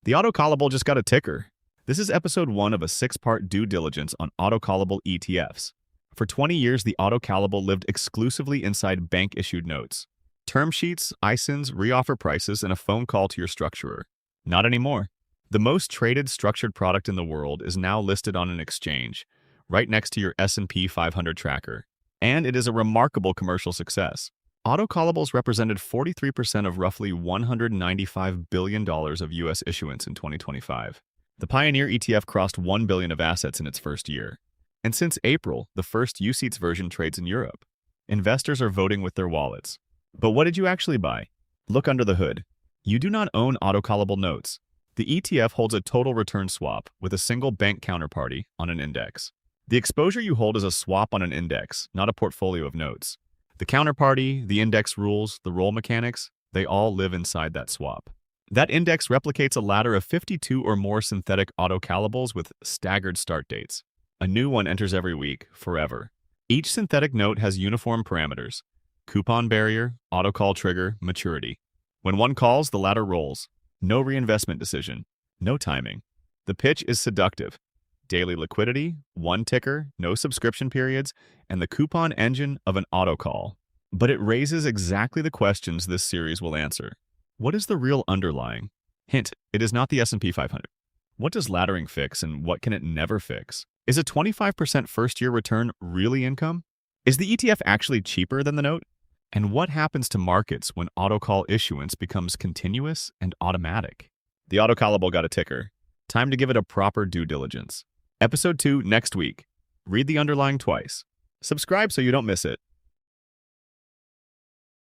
The Autocallable just got a ticker. This is episode 1 of a 6-part due diligence on Autocallable ETFs. For 20 years, the Autocallable lived exclusively inside bank-issued notes. Term sheets, ISINs, reoffer prices, and a phone call to your structurer. Not anymore. The most traded structured product in the world is now listed on an exchange, right next to your S&P 500 tracker. And it is a remarkable commercial success. Autocallables represented 43% of roughly $195 billion of U.S. issuance in 2025. The Pioneer ETF crossed $1 billion of assets in its first year. And since April, the first UCITS version trades in Europe. Investors are voting with their wallets. But what did you actually buy? Look under the hood. You do not own autocallable notes. The ETF holds a total return swap with a single bank counterparty on an index. The exposure you hold is a swap on an index, not a portfolio of notes. The counterparty, the index rules, the roll mechanics, they all live inside that swap. That index replicates a ladder of 52 or more synthetic autocallables with staggered start dates. A new one enters every week, forever. Each synthetic note has uniform parameters: coupon barrier, autocall trigger, maturity. When one calls, the ladder rolls. No reinvestment decision. No timing. The pitch is seductive. Daily liquidity, one ticker, no subscription periods, and the coupon engine of an autocall. But it raises exactly the questions this series will answer. What is the real underlying? Hint, it is not the S&P 500. What does laddering fix and what can it never fix? Is a 25% first-year return really income? Is the ETF actually cheaper than the note? And what happens to markets when autocall issuance becomes continuous and automatic? The Autocallable got a ticker. Time to give it a proper due diligence. Episode 2 next week. Read the underlying twice. Subscribe so you don't miss it.